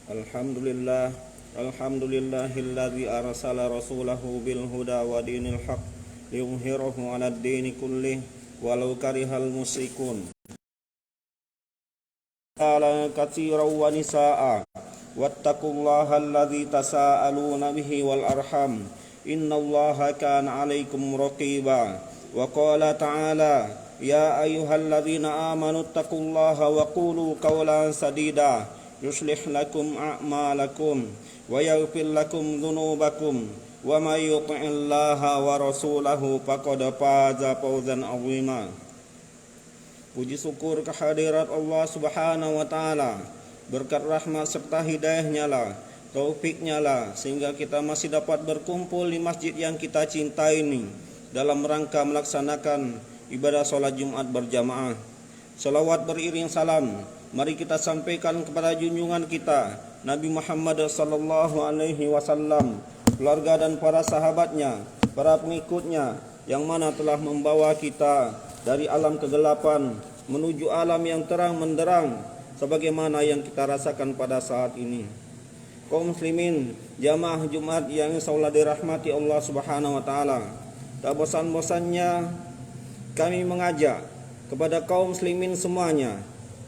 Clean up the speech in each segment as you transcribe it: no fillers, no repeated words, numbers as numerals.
Alhamdulillah, alhamdulillahilladzi arsala rasulahu bil huda wa dinil haq liyuzhirahu 'alad dini kullih walau karihal musyrikun. Ala katsiran wa nisaa wattaqullaha alladzi tasaaluna bihi wal arham innallaha kana 'alaikum raqiba. Wa qala ta'ala ya ayyuhalladzina amanu taqullaha wa qulu qawlan sadida yuslih lakum a'malakum wa yaghfir lakum dhunubakum wa may yuti'illaha wa rasulahu faqad faza fawzan 'azima. Puji syukur kehadirat Allah Subhanahu wa taala, berkat rahmat serta hidayahnya lah, taufiknya lah, sehingga kita masih dapat berkumpul di masjid yang kita cintai ini dalam rangka melaksanakan ibadah salat Jumat berjamaah. Salawat beriring salam mari kita sampaikan kepada junjungan kita Nabi Muhammad sallallahu alaihi wasallam, keluarga dan para sahabatnya, para pengikutnya yang mana telah membawa kita dari alam kegelapan menuju alam yang terang menderang sebagaimana yang kita rasakan pada saat ini. Kaum muslimin jamaah Jumat yang insyaallah dirahmati Allah Subhanahu wa taala, tak bosan-bosannya kami mengajak kepada kaum muslimin semuanya,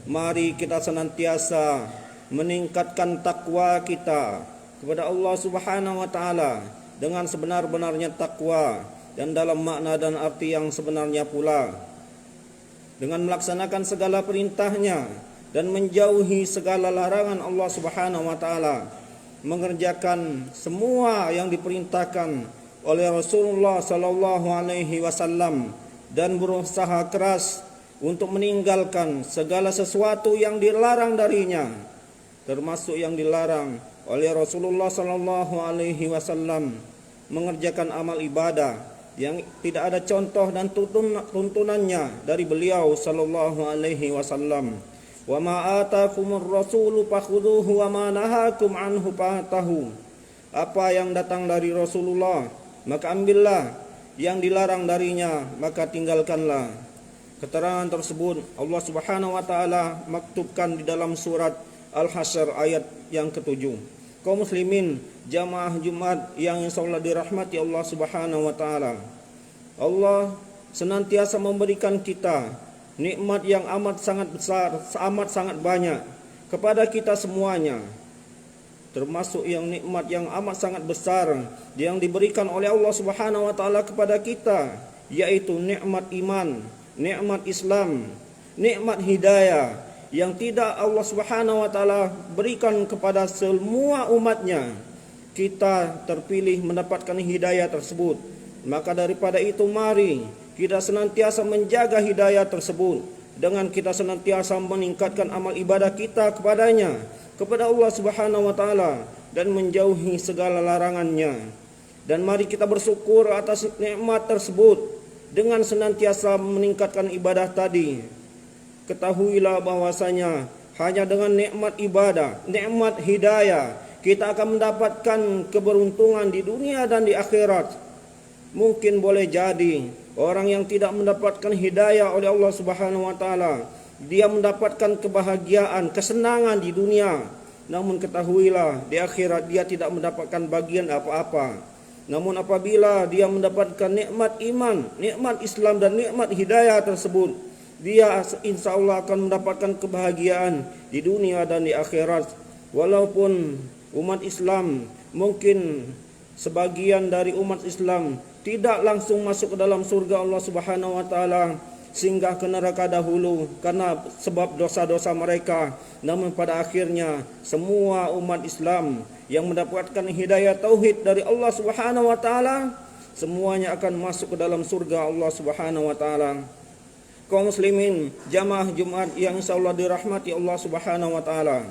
mari kita senantiasa meningkatkan takwa kita kepada Allah Subhanahu wa taala dengan sebenar-benarnya takwa dan dalam makna dan arti yang sebenarnya pula, dengan melaksanakan segala perintahnya dan menjauhi segala larangan Allah Subhanahu wa taala, mengerjakan semua yang diperintahkan oleh Rasulullah sallallahu alaihi wasallam dan berusaha keras untuk meninggalkan segala sesuatu yang dilarang darinya, termasuk yang dilarang oleh Rasulullah sallallahu alaihi wasallam, mengerjakan amal ibadah yang tidak ada contoh dan tuntunannya dari beliau sallallahu alaihi wasallam. Wa ma atakumur rasulu fakhudhuhu wa ma nahakum anhu fantahu. Apa yang datang dari Rasulullah maka ambillah, yang dilarang darinya maka tinggalkanlah. Keterangan tersebut Allah Subhanahu wa taala maktubkan di dalam surat Al-Hasyr ayat yang ke-7. Kaum muslimin jamaah Jumat yang insyaallah dirahmati Allah Subhanahu wa taala, Allah senantiasa memberikan kita nikmat yang amat sangat besar, amat sangat banyak kepada kita semuanya, termasuk yang nikmat yang amat sangat besar yang diberikan oleh Allah Subhanahu wa taala kepada kita, yaitu nikmat iman, nikmat Islam, nikmat hidayah yang tidak Allah Subhanahu wa taala berikan kepada semua umatnya. Kita terpilih mendapatkan hidayah tersebut. Maka daripada itu mari kita senantiasa menjaga hidayah tersebut dengan kita senantiasa meningkatkan amal ibadah kita kepadanya, kepada Allah Subhanahu wa taala, dan menjauhi segala larangannya. Dan mari kita bersyukur atas nikmat tersebut dengan senantiasa meningkatkan ibadah tadi. Ketahuilah bahwasanya hanya dengan nikmat ibadah, nikmat hidayah, kita akan mendapatkan keberuntungan di dunia dan di akhirat. Mungkin boleh jadi orang yang tidak mendapatkan hidayah oleh Allah Subhanahu wa taala, dia mendapatkan kebahagiaan, kesenangan di dunia, namun ketahuilah di akhirat dia tidak mendapatkan bagian apa-apa. Namun apabila dia mendapatkan nikmat iman, nikmat Islam dan nikmat hidayah tersebut, dia insya Allah akan mendapatkan kebahagiaan di dunia dan di akhirat. Walaupun umat Islam, mungkin sebagian dari umat Islam tidak langsung masuk ke dalam surga Allah Subhanahu wa taala, singgah ke neraka dahulu karena sebab dosa-dosa mereka, namun pada akhirnya semua umat Islam yang mendapatkan hidayah tauhid dari Allah Subhanahu wa taala, semuanya akan masuk ke dalam surga Allah Subhanahu wa taala. Kaum muslimin jamaah Jumat yang insyaallah dirahmati Allah Subhanahu wa taala,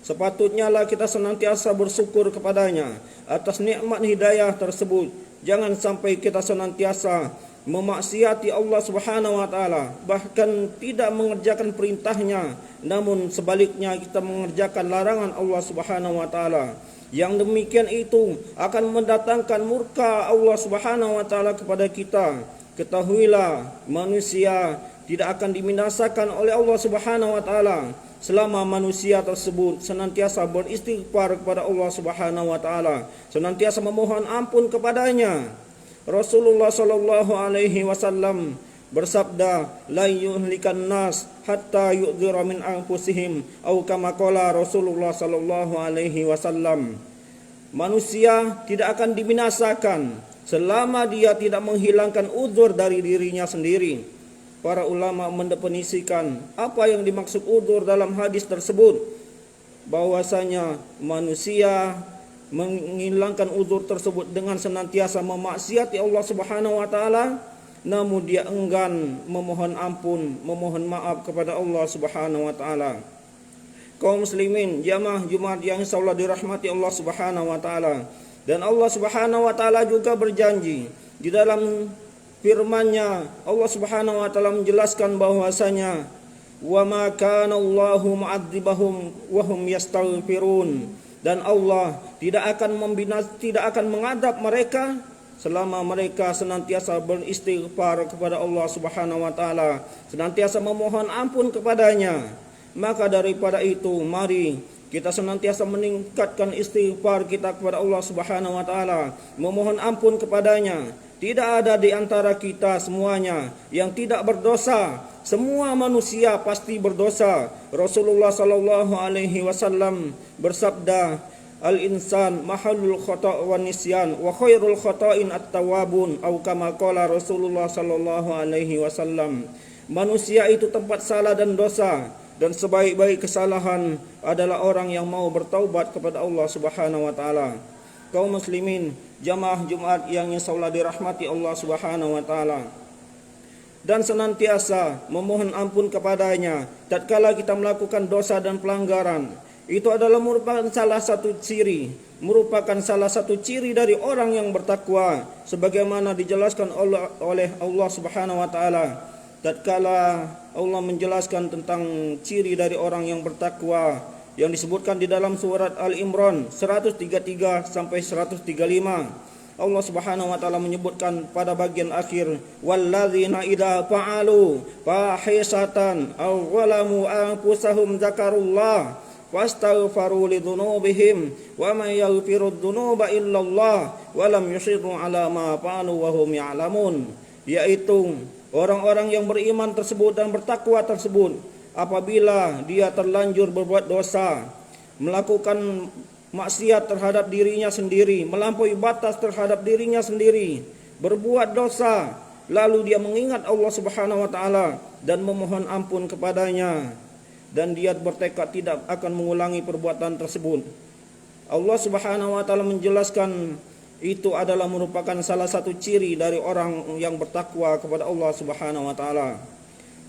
sepatutnya lah kita senantiasa bersyukur kepadanya atas nikmat hidayah tersebut. Jangan sampai kita senantiasa memaksiati Allah Subhanahu wa taala, bahkan tidak mengerjakan perintahnya, namun sebaliknya kita mengerjakan larangan Allah Subhanahu wa taala. Yang demikian itu akan mendatangkan murka Allah Subhanahu wa taala kepada kita. Ketahuilah manusia tidak akan dibinasakan oleh Allah Subhanahu wa taala selama manusia tersebut senantiasa beristighfar kepada Allah Subhanahu wa taala, senantiasa memohon ampun kepadanya. Rasulullah sallallahu alaihi wasallam bersabda, la yuhlikan nas hatta yu'dhira min anfusihim, atau kama qala Rasulullah sallallahu alaihi wasallam. Manusia tidak akan dibinasakan selama dia tidak menghilangkan uzur dari dirinya sendiri. Para ulama mendefinisikan apa yang dimaksud uzur dalam hadis tersebut, bahwasanya manusia menghilangkan uzur tersebut dengan senantiasa memaksiati Allah Subhanahu wa taala, namun dia enggan memohon ampun, memohon maaf kepada Allah Subhanahu wa taala. Kaum muslimin, jamaah Jumat yang insyaallah dirahmati Allah Subhanahu wa taala. Dan Allah Subhanahu wa taala juga berjanji di dalam firman-Nya, Allah Subhanahu wa taala menjelaskan bahwasanya wa ma kana Allahu mu'adzibahum wa hum yastaghfirun, dan Allah tidak akan mengadab mereka selama mereka senantiasa beristighfar kepada Allah Subhanahu wa taala, senantiasa memohon ampun kepadanya. Maka daripada itu, mari kita senantiasa meningkatkan istighfar kita kepada Allah Subhanahu wa taala, memohon ampun kepadanya. Tidak ada di antara kita semuanya yang tidak berdosa. Semua manusia pasti berdosa. Rasulullah sallallahu alaihi wasallam bersabda, al-insan mahallul khata' wan nisyan wa khairul khata'in at-tawwabun, atau kama qala Rasulullah sallallahu alaihi wasallam. Manusia itu tempat salah dan dosa, dan sebaik-baik kesalahan adalah orang yang mau bertaubat kepada Allah Subhanahu wa taala. Kaum muslimin, jamaah Jumat yang insyaallah dirahmati Allah Subhanahu wa taala, dan senantiasa memohon ampun kepadanya tatkala kita melakukan dosa dan pelanggaran. Itu adalah merupakan salah satu ciri dari orang yang bertakwa, sebagaimana dijelaskan oleh Allah Subhanahu wa taala tatkala Allah menjelaskan tentang ciri dari orang yang bertakwa yang disebutkan di dalam surat Al-Imran 133 sampai 135. Allah Subhanahu wa taala menyebutkan pada bagian akhir, walladzina idza fa'alu fahisatan aw zalamu anfusahum dzakarullah wastaghfaru lidzunubihim wa may yaghfiru dzunuba illallah wa lam yusirru ala ma fa'alu wa hum ya'lamun. Yaitu orang-orang yang beriman tersebut dan bertakwa tersebut, apabila dia terlanjur berbuat dosa, melakukan maksiat terhadap dirinya sendiri, melampaui batas terhadap dirinya sendiri, berbuat dosa, lalu dia mengingat Allah Subhanahu wa taala dan memohon ampun kepadanya, dan dia bertekad tidak akan mengulangi perbuatan tersebut. Allah Subhanahu wa taala menjelaskan itu adalah merupakan salah satu ciri dari orang yang bertakwa kepada Allah Subhanahu wa taala.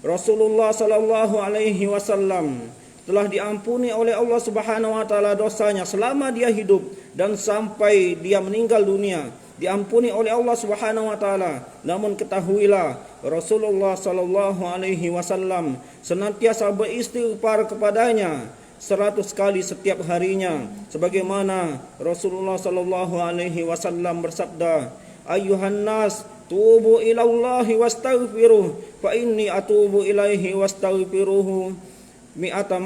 Rasulullah sallallahu alaihi wasallam telah diampuni oleh Allah Subhanahu wa taala dosanya selama dia hidup dan sampai dia meninggal dunia, diampuni oleh Allah Subhanahu wa taala. Namun ketahuilah, Rasulullah sallallahu alaihi wasallam senantiasa beristighfar kepadanya 100 kali setiap harinya, sebagaimana Rasulullah sallallahu alaihi wasallam bersabda, ayyuhan nas tubu ilallahi wastaghfiruh fa inni atubu ilaihi wastaghfiruhu mi'ata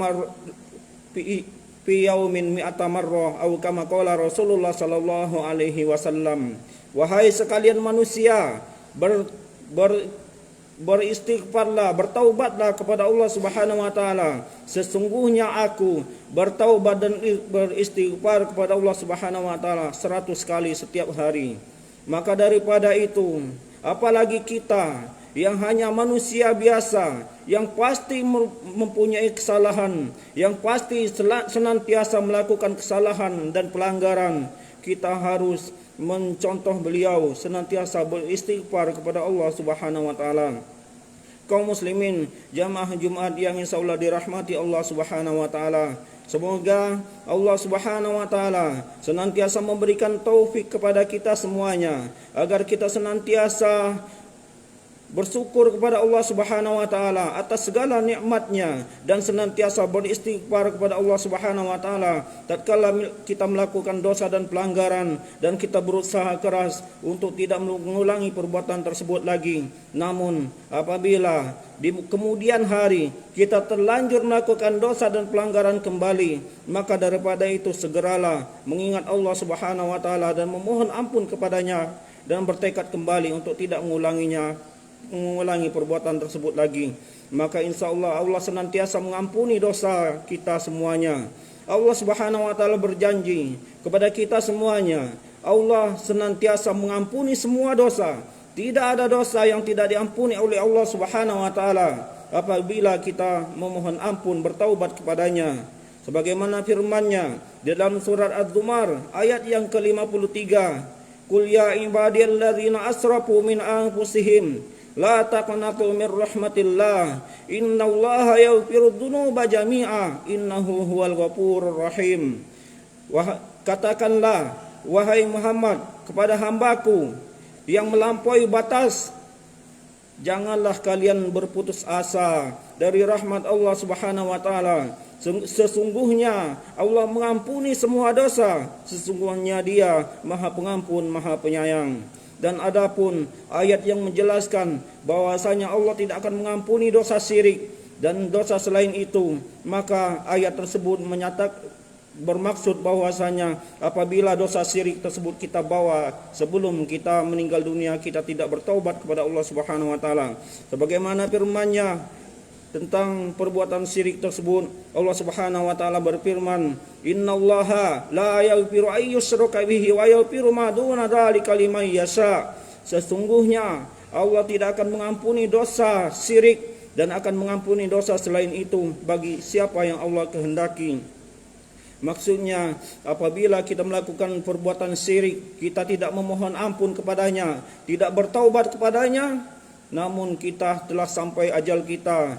fi yaumin mi'ata marrah, atau kama qala Rasulullah sallallahu alaihi wasallam. Wahai sekalian manusia, beristighfarlah, bertaubatlah kepada Allah Subhanahu wa taala. Sesungguhnya aku bertaubat dan beristighfar kepada Allah Subhanahu wa taala 100 kali setiap hari. Maka daripada itu, apalagi kita yang hanya manusia biasa, yang pasti mempunyai kesalahan, yang pasti senantiasa melakukan kesalahan dan pelanggaran, kita harus mencontoh beliau senantiasa beristighfar kepada Allah Subhanahu wa taala. Kaum muslimin, jamaah Jumat yang insyaallah dirahmati Allah Subhanahu wa taala, semoga Allah Subhanahu wa taala senantiasa memberikan taufik kepada kita semuanya agar kita senantiasa bersyukur kepada Allah Subhanahu wa taala atas segala nikmatnya dan senantiasa beristighfar kepada Allah Subhanahu wa taala tatkala kita melakukan dosa dan pelanggaran, dan kita berusaha keras untuk tidak mengulangi perbuatan tersebut lagi. Namun apabila di kemudian hari kita terlanjur melakukan dosa dan pelanggaran kembali, maka daripada itu segeralah mengingat Allah Subhanahu wa taala dan memohon ampun kepadanya, dan bertekad kembali untuk tidak mengulangi perbuatan tersebut lagi. Maka insya Allah senantiasa mengampuni dosa kita semuanya. Allah Subhanahu wa taala berjanji kepada kita semuanya, Allah senantiasa mengampuni semua dosa. Tidak ada dosa yang tidak diampuni oleh Allah Subhanahu wa taala apabila kita memohon ampun, bertaubat kepadanya. Sebagaimana firman-Nya di dalam surat Az-Zumar ayat yang ke-53, Qul ya ibadiyalladzina asrafu min anfusihim la taqnatu min rahmatillah innallaha yaghfiru dzunuba jami'a innahu huwal ghafurur rahim. Katakanlah wahai Muhammad kepada hambaku yang melampaui batas, janganlah kalian berputus asa dari rahmat Allah Subhanahu wa taala. Sesungguhnya Allah mengampuni semua dosa, sesungguhnya Dia Maha Pengampun, Maha Penyayang. Dan adapun ayat yang menjelaskan bahwasanya Allah tidak akan mengampuni dosa syirik dan dosa selain itu, maka ayat tersebut bermaksud bahwasanya apabila dosa syirik tersebut kita bawa sebelum kita meninggal dunia, kita tidak bertaubat kepada Allah Subhanahu wa taala. Sebagaimana firman-Nya tentang perbuatan syirik tersebut, Allah Subhanahu wa taala berfirman, "Innallaha la yaghfiru ay yushraka bihi wa yaghfiru ma duna dzalika liman yasha." Sesungguhnya Allah tidak akan mengampuni dosa syirik dan akan mengampuni dosa selain itu bagi siapa yang Allah kehendaki. Maksudnya apabila kita melakukan perbuatan syirik, kita tidak memohon ampun kepadanya, tidak bertaubat kepadanya, namun kita telah sampai ajal kita,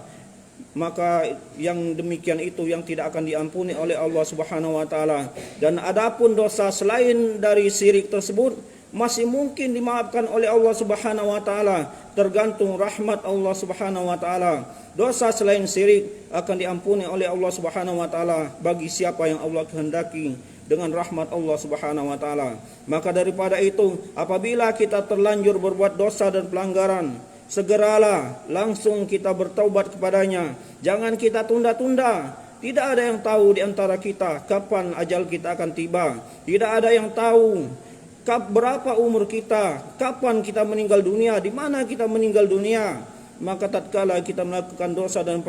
maka yang demikian itu yang tidak akan diampuni oleh Allah Subhanahu wa taala. Dan adapun dosa selain dari syirik tersebut masih mungkin dimaafkan oleh Allah Subhanahu wa taala, tergantung rahmat Allah Subhanahu wa taala. Dosa selain syirik akan diampuni oleh Allah Subhanahu wa taala bagi siapa yang Allah kehendaki dengan rahmat Allah Subhanahu wa taala. Maka daripada itu, apabila kita terlanjur berbuat dosa dan pelanggaran, segeralah langsung kita bertaubat kepadanya. Jangan kita tunda-tunda. Tidak ada yang tahu di antara kita kapan ajal kita akan tiba. Tidak ada yang tahu berapa umur kita, kapan kita meninggal dunia, di mana kita meninggal dunia. Maka tatkala kita melakukan dosa dan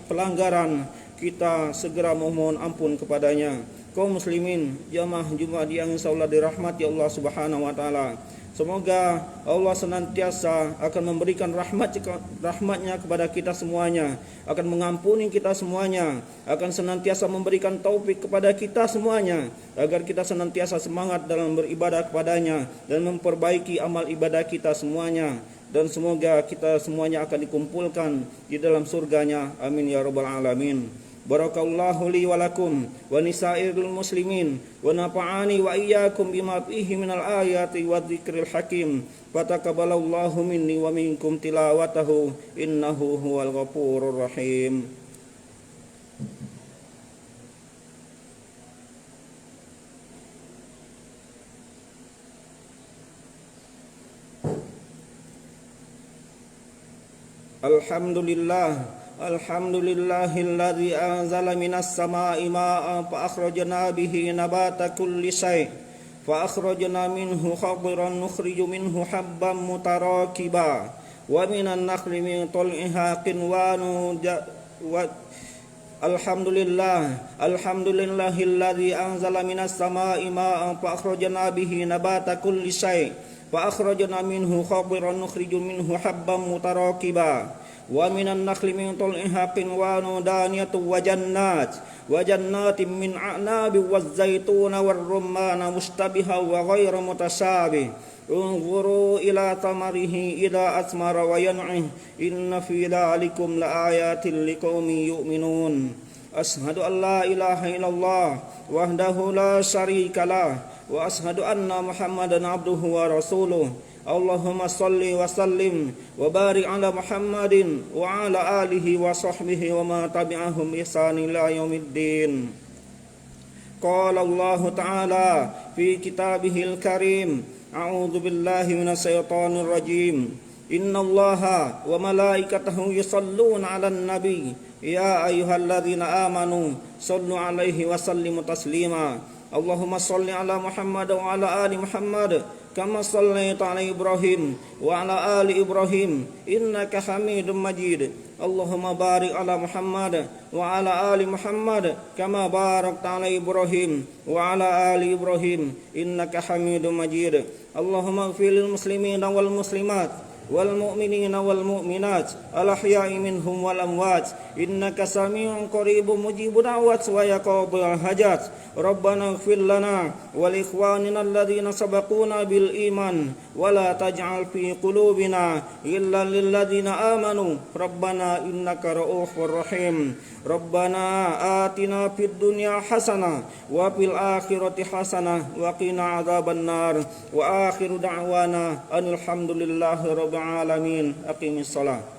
pelanggaran, kita segera memohon ampun kepadanya. Kaum muslimin, jamaah Jumat yang insyaallah dirahmati Allah Subhanahu wa taala. Semoga Allah senantiasa akan memberikan rahmatnya kepada kita semuanya, akan mengampuni kita semuanya, akan senantiasa memberikan taufik kepada kita semuanya, agar kita senantiasa semangat dalam beribadah kepadanya dan memperbaiki amal ibadah kita semuanya. Dan semoga kita semuanya akan dikumpulkan di dalam surganya. Amin ya rabbal alamin. Barakallahu li wa lakum wa nisairil muslimin wa nafa'ani wa iyyakum bima fihi minal ayati wa dzikril hakim. Fataqabbalallahu minni wa minkum tilawatahu innahu huwal ghafurur rahim. Alhamdulillahilladzi anzala minas samaa'i maa'an fa akhrajna bihi nabata kulli syai' fa akhrajna minhu khadiran nukhriju minhu habban mutarakiba wa minan nakhli min tal'iha qinwanu Alhamdulillahilladzi anzala minas samaa'i maa'an fa akhrajna bihi nabata kulli syai' fa akhrajna minhu khadiran nukhriju minhu habban mutarakiba wa minan nakhli min tal'iha qinwanu daniyatu wa jannatin min a'nabi waz zaituna war rumman mustabiha wa ghayra mutashabih unzuru ila tamarihi ila asmara wa yan'ih inna fi dhalikum laayatin liqaumin yu'minun. Ashhadu an la ilaha illallah wahdahu la syarika lah وأشهد أن محمدا عبده ورسوله اللهم صل وسلم وبارك على محمد وعلى آله وصحبه وما تبعهم بإحسان إلى يوم الدين. قال الله تعالى في كتابه الكريم أعوذ بالله من الشيطان الرجيم إن الله وملائكته يصلون على النبي يا أيها الذين آمنوا صلوا عليه وسلموا تسليما اللهم صل على محمد وعلى آل محمد كما صليت على إبراهيم وعلى آل إبراهيم إنك حميد مجيد اللهم بارك على محمد وعلى آل محمد كما باركت على إبراهيم وعلى آل إبراهيم إنك حميد مجيد اللهم اغفر للمسلمين والمسلمات والمؤمنين والمؤمنات الأحياء منهم والأموات إنك سميع قريب مجيب دعوات ويقاضي الحاجات ربنا اغفر لنا ولإخواننا الذين سبقونا بالإيمان ولا تجعل في قلوبنا إلا للذين آمنوا ربنا إنك رؤوف رحيم ربنا آتنا في الدنيا حسنة وفي الآخرة حسنة وقنا عذاب النار وآخر دعوانا أن الحمد لله رب العالمين أقم الصلاة.